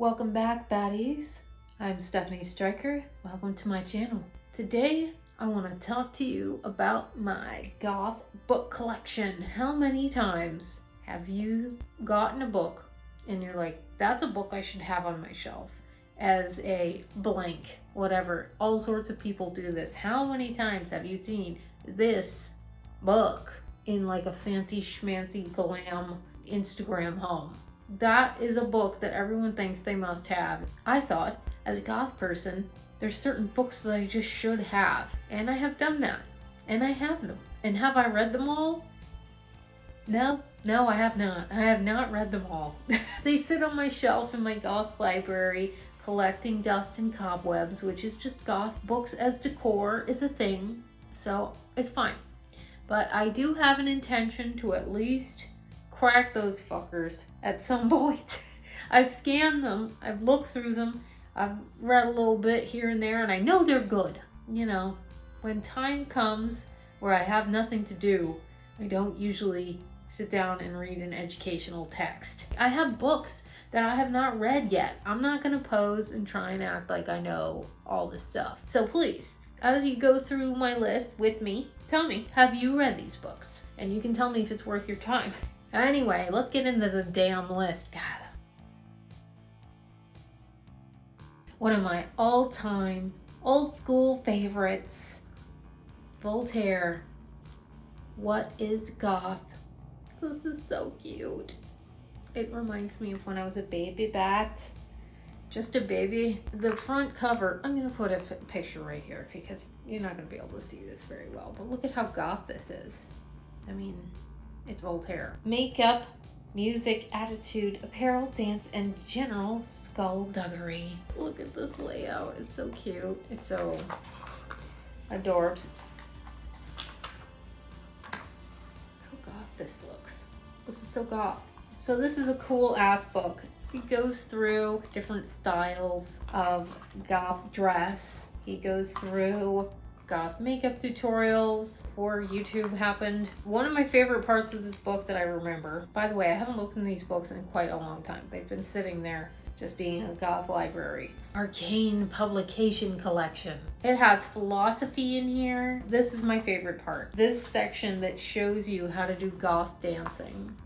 Welcome back, baddies. I'm Stephanie Stryker. Welcome to my channel. Today, I want to talk to you about my Goth book collection. How many times have you gotten a book and you're like, that's a book I should have on my shelf as a blank, whatever. All sorts of people do this. How many times have you seen this book in like a fancy schmancy glam Instagram home? That is a book that everyone thinks they must have. I thought, as a goth person, there's certain books that I just should have. And I have done that. And I have them. And have I read them all? No, I have not. I have not read them all. They sit on my shelf in my goth library, collecting dust and cobwebs, which is just goth books as decor is a thing. So it's fine. But I do have an intention to at least crack those fuckers at some point. I've scanned them, I've looked through them, I've read a little bit here and there, and I know they're good. You know, when time comes where I have nothing to do, I don't usually sit down and read an educational text. I have books that I have not read yet. I'm not gonna pose and try and act like I know all this stuff. So please, as you go through my list with me, tell me, have you read these books? And you can tell me if it's worth your time. Anyway, let's get into the damn list. God. One of my all-time, old-school favorites, Voltaire. What is Goth? This is so cute. It reminds me of when I was a baby bat. Just a baby. The front cover, I'm going to put a picture right here because you're not going to be able to see this very well. But look at how goth this is. I mean, it's Voltaire. Makeup, music, attitude, apparel, dance, and general skullduggery. Look at this layout. It's so cute. It's so adorbs. How goth this looks. This is so goth. So this is a cool ass book. He goes through different styles of goth dress. He goes through goth makeup tutorials before YouTube happened. One of my favorite parts of this book that I remember, by the way, I haven't looked in these books in quite a long time. They've been sitting there just being a goth library. Arcane publication collection. It has philosophy in here. This is my favorite part. This section that shows you how to do goth dancing.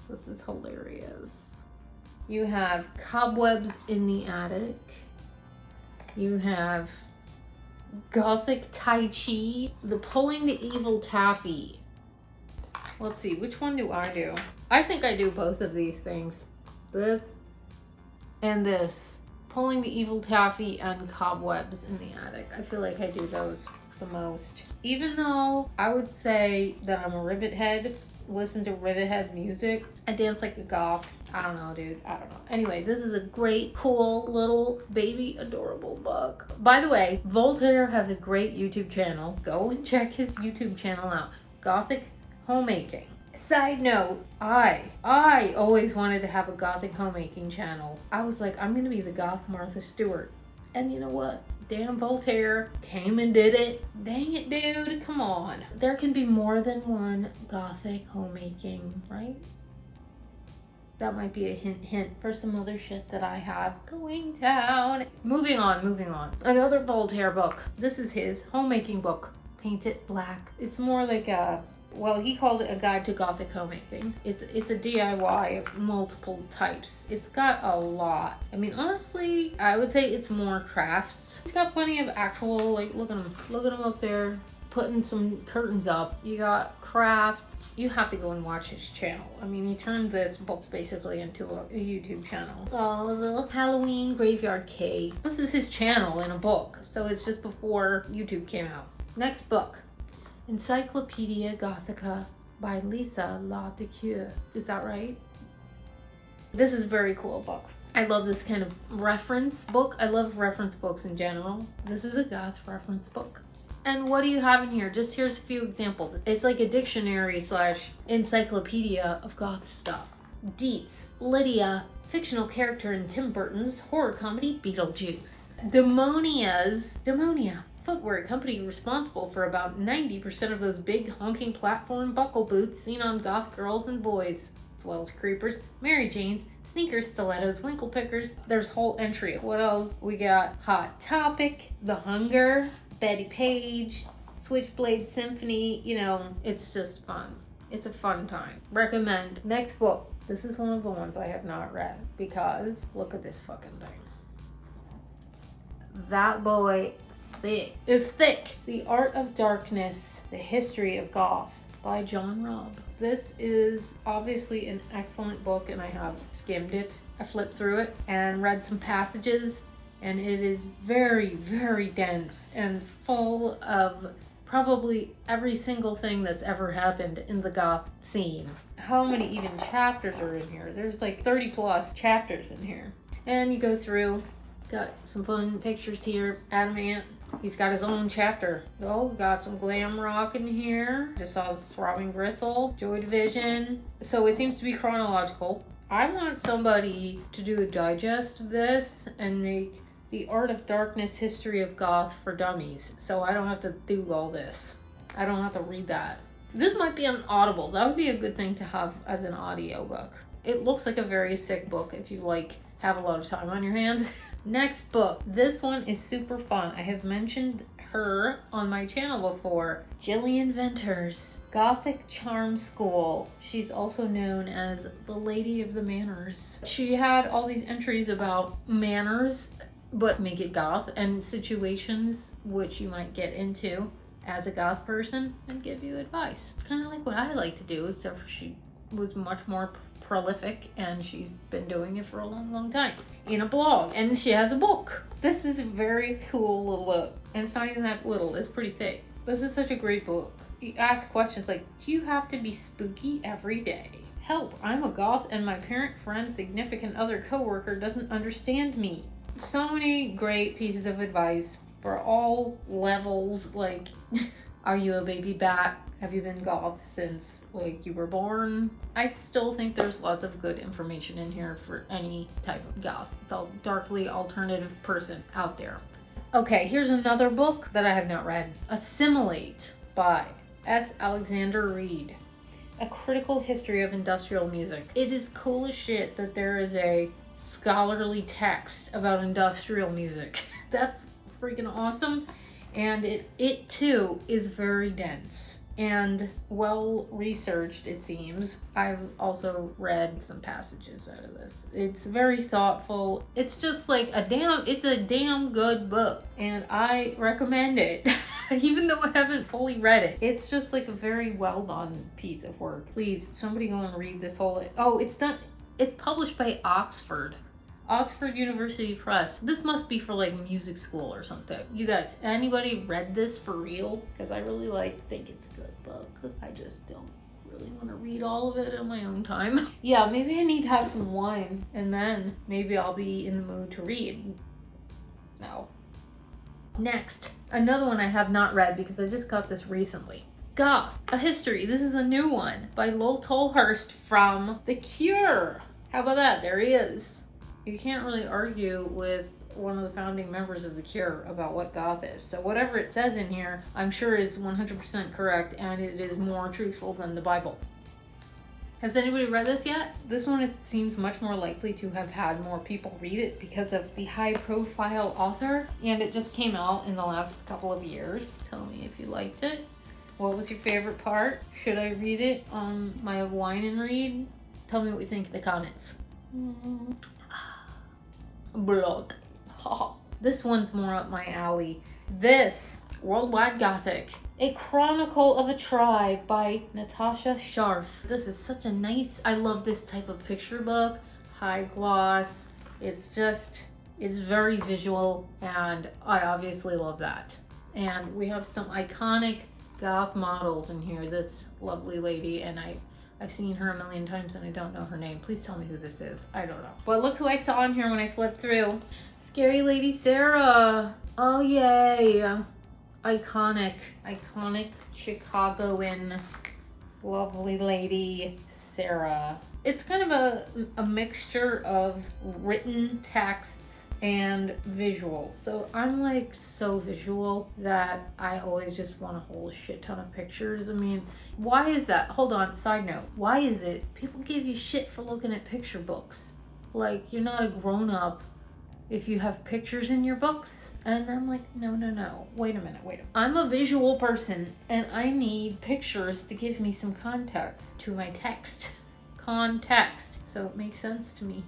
This is hilarious. You have cobwebs in the attic. You have Gothic Tai Chi, the pulling the evil taffy. Let's see, which one do I do? I think I do both of these things. This and this. Pulling the evil taffy and cobwebs in the attic. I feel like I do those the most. Even though I would say that I'm a rivet head, listen to rivet head music, I dance like a goth. I don't know, dude. I don't know. Anyway, this is a great, cool, little, baby, adorable book. By the way, Voltaire has a great YouTube channel. Go and check his YouTube channel out. Gothic Homemaking. Side note, I always wanted to have a Gothic homemaking channel. I was like, I'm gonna be the goth Martha Stewart. And you know what? Damn, Voltaire came and did it. Dang it, dude. Come on. There can be more than one Gothic homemaking, right? That might be a hint for some other shit that I have going down. Moving on. Another Voltaire book. This is his homemaking book. Paint It Black. It's more like a, well, he called it a guide to Gothic homemaking. It's a DIY of multiple types. It's got a lot. I mean, honestly, I would say it's more crafts. It's got plenty of actual, like, look at him up there, putting some curtains up. You got crafts. You have to go and watch his channel. I mean, he turned this book basically into a YouTube channel. Oh, a little Halloween graveyard cake. This is his channel in a book. So it's just before YouTube came out. Next book. Encyclopedia Gothica by Lisa La Ducure. Is that right? This is a very cool book. I love this kind of reference book. I love reference books in general. This is a goth reference book. And what do you have in here? Just here's a few examples. It's like a dictionary / encyclopedia of goth stuff. Dietz, Lydia, fictional character in Tim Burton's horror comedy Beetlejuice. Demonia, footwear company responsible for about 90% of those big honking platform buckle boots seen on goth girls and boys, as well as creepers, Mary Janes, sneakers, stilettos, winkle pickers. There's whole entry. What else? We got Hot Topic, The Hunger, Betty Page, Switchblade Symphony. You know, it's just fun. It's a fun time. Recommend. Next book. This is one of the ones I have not read because look at this fucking thing. That boy is thick. The Art of Darkness, The History of Goth by John Robb. This is obviously an excellent book and I have skimmed it. I flipped through it and read some passages and it is very, very dense and full of probably every single thing that's ever happened in the Goth scene. How many even chapters are in here? There's like 30 plus chapters in here. And you go through, got some fun pictures here. Adamant. He's got his own chapter. Oh, we got some glam rock in here. Just saw the Throbbing Gristle, Joy Division. So it seems to be chronological. I want somebody to do a digest of this and make The Art of Darkness, History of Goth for Dummies. So I don't have to do all this. I don't have to read that. This might be an Audible. That would be a good thing to have as an audiobook. It looks like a very sick book if you have a lot of time on your hands. Next book. This one is super fun. I have mentioned her on my channel before. Gillian Venters, Gothic Charm School. She's also known as the Lady of the Manners. She had all these entries about manners, but make it goth, and situations which you might get into as a goth person and give you advice. Kind of like what I like to do, except for she was much more prolific and she's been doing it for a long, long time in a blog, and she has a book. This is a very cool little book, and it's not even that little, it's pretty thick. This is such a great book. You ask questions like, do you have to be spooky every day? Help, I'm a goth and my parent, friend, significant other, coworker doesn't understand me. So many great pieces of advice for all levels. Like, are you a baby bat? Have you been goth since you were born? I still think there's lots of good information in here for any type of goth, the darkly alternative person out there. Okay, here's another book that I have not read. Assimilate by S. Alexander Reed. A critical history of industrial music. It is cool as shit that there is a scholarly text about industrial music. That's freaking awesome. And it too is very dense and well researched, it seems. I've also read some passages out of this. It's very thoughtful. It's just it's a damn good book, and I recommend it. Even though I haven't fully read it. It's just a very well done piece of work. Please, somebody go and read this whole... Oh, it's published by Oxford University Press. This must be for music school or something. You guys, anybody read this for real? Because I really think it's a good book. I just don't really want to read all of it on my own time. Yeah, maybe I need to have some wine and then maybe I'll be in the mood to read. No. Next, another one I have not read because I just got this recently. Goth, A History. This is a new one by Lol Tolhurst from The Cure. How about that? There he is. You can't really argue with one of the founding members of The Cure about what goth is. So whatever it says in here, I'm sure is 100% correct, and it is more truthful than the Bible. Has anybody read this yet? This one, it seems much more likely to have had more people read it because of the high-profile author, and it just came out in the last couple of years. Tell me if you liked it. What was your favorite part? Should I read it on my wine and read? Tell me what you think in the comments. Blog. This one's more up my alley. This, Worldwide Gothic. A Chronicle of a Tribe by Natasha Scharf. This is such a nice... I love this type of picture book. High gloss. It's very visual, and I obviously love that. And we have some iconic goth models in here. This lovely lady, and I've seen her a million times and I don't know her name. Please tell me who this is. I don't know. But look who I saw in here when I flipped through. Scary Lady Sarah. Oh, yay. Iconic Chicagoan lovely lady Sarah. It's kind of a mixture of written texts and visuals. So I'm so visual that I always just want a whole shit ton of pictures. I mean, why is that? Hold on, side note. Why is it people give you shit for looking at picture books? Like, you're not a grown-up if you have pictures in your books. And I'm like, no. Wait a minute. I'm a visual person and I need pictures to give me some context to my text. Context. So it makes sense to me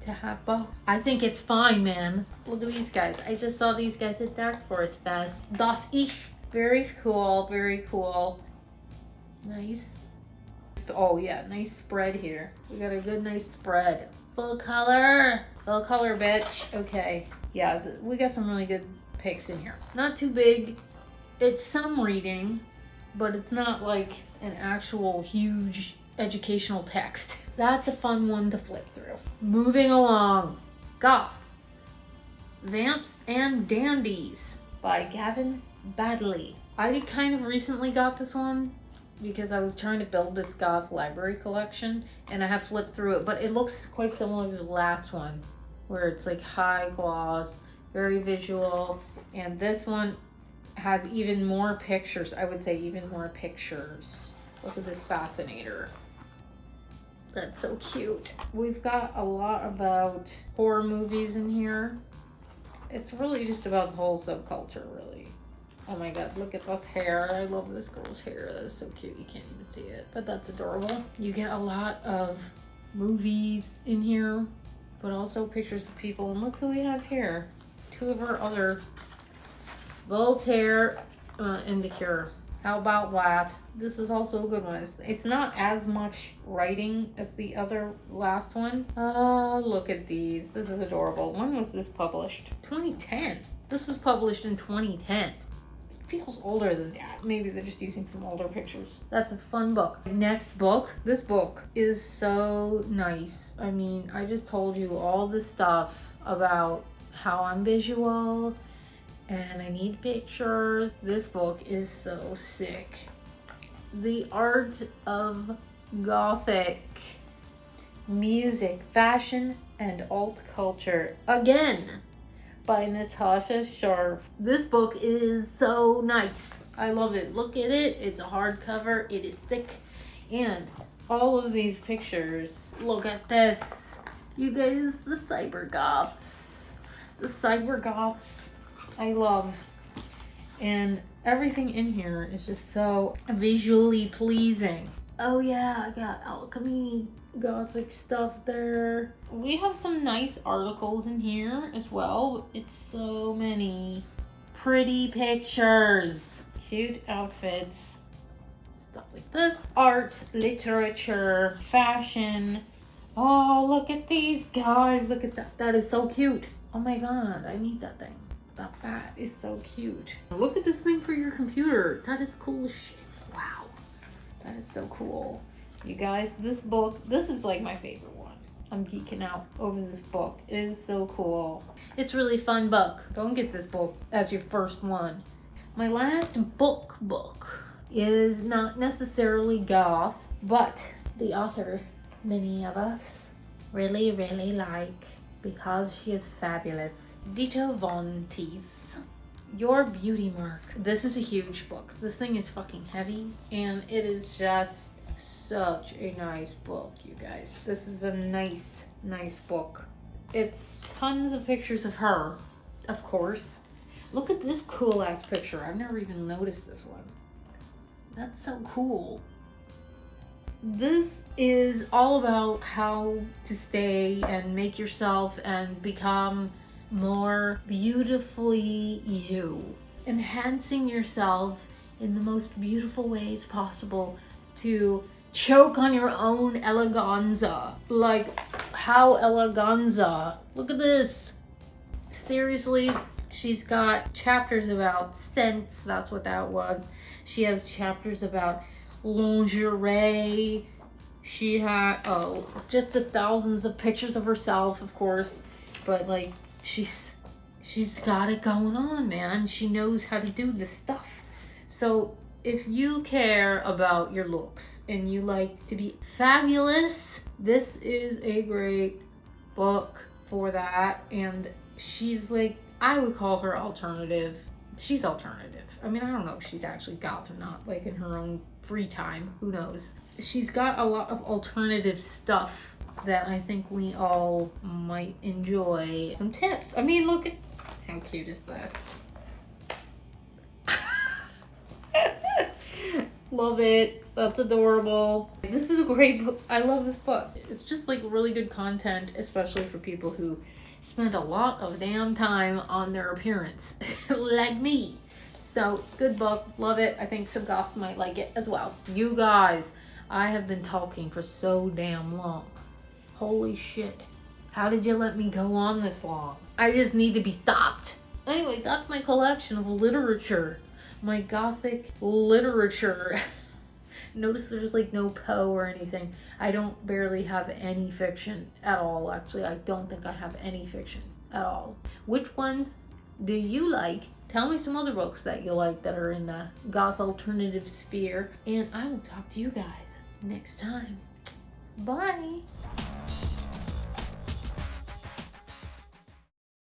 to have both. I think it's fine, man. Look at these guys. I just saw these guys at Dark Forest Fest. Das Ich. Very cool. Very cool. Nice. Oh yeah, nice spread here. We got a good nice spread. Full color, bitch. Okay, yeah, we got some really good picks in here. Not too big. It's some reading, but it's not like an actual huge educational text. That's a fun one to flip through. Moving along. Goth. Vamps and Dandies by Gavin Baddeley. I kind of recently got this one because I was trying to build this Goth library collection and I have flipped through it, but it looks quite similar to the last one where it's like high gloss, very visual, and this one has even more pictures. I would say even more pictures. Look at this fascinator. That's so cute. We've got a lot about horror movies in here. It's really just about the whole subculture, really. Oh my god, look at this hair. I love this girl's hair. That is so cute. You can't even see it. But that's adorable. You get a lot of movies in here, but also pictures of people. And look who we have here. Two of our other Voltaire and The Cure. How about that? This is also a good one. It's not as much writing as the other last one. Oh, look at these. This is adorable. When was this published? 2010. This was published in 2010. Feels older than that. Maybe they're just using some older pictures. That's a fun book. Next book. This book is so nice. I mean, I just told you all the stuff about how I'm visual and I need pictures. This book is so sick. The Art of Gothic. Music, Fashion, and Alt Culture. Again, by Natasha Sharp. This book is so nice. I love it. Look at it. It's a hardcover. It is thick. And all of these pictures. Look at this. You guys, the cyber goths. The cyber goths. I love. And everything in here is just so visually pleasing. Oh yeah, I got alchemy, Gothic stuff there. We have some nice articles in here as well. It's so many pretty pictures, cute outfits, stuff like this. Art, literature, fashion. Oh, look at these guys. Look at that. That is so cute. Oh my god, I need that thing. That is so cute. Look at this thing for your computer. That is cool as shit. Wow. That is so cool. You guys, this book, this is like my favorite one. I'm geeking out over this book. It is so cool. It's a really fun book. Don't get this book as your first one. My last book is not necessarily goth, but the author many of us really like because she is fabulous. Dita Von Teese. Your Beauty Mark. This is a huge book. This thing is fucking heavy and it is just such a nice book, you guys. This is a nice book. It's tons of pictures of her, of course. Look at this cool ass picture. I've never even noticed this one. That's so cool. This is all about how to stay and make yourself and become more beautifully you. Enhancing yourself in the most beautiful ways possible to choke on your own eleganza. Like, how eleganza? Look at this. Seriously, she's got chapters about scents. That's what that was. She has chapters about lingerie. She had, just the thousands of pictures of herself, of course. But like, she's got it going on, man. She knows how to do this stuff. So if you care about your looks and you like to be fabulous, this is a great book for that. And she's like, I would call her alternative she's alternative. I mean, I don't know if she's actually goth or not, like in her own free time. Who knows? She's got a lot of alternative stuff that I think we all might enjoy. Some tips. I mean, look at how cute is this? Love it. That's adorable. This is a great book. I love this book. It's just like really good content, especially for people who spend a lot of damn time on their appearance, like me. So, good book. Love it. I think some goths might like it as well. You guys, I have been talking for so damn long. Holy shit. How did you let me go on this long? I just need to be stopped. Anyway, that's my collection of literature. My Gothic literature. Notice there's like no Poe or anything. I don't barely have any fiction at all. Actually, I don't think I have any fiction at all. Which ones do you like? Tell me some other books that you like that are in the goth alternative sphere. And I will talk to you guys next time. Bye.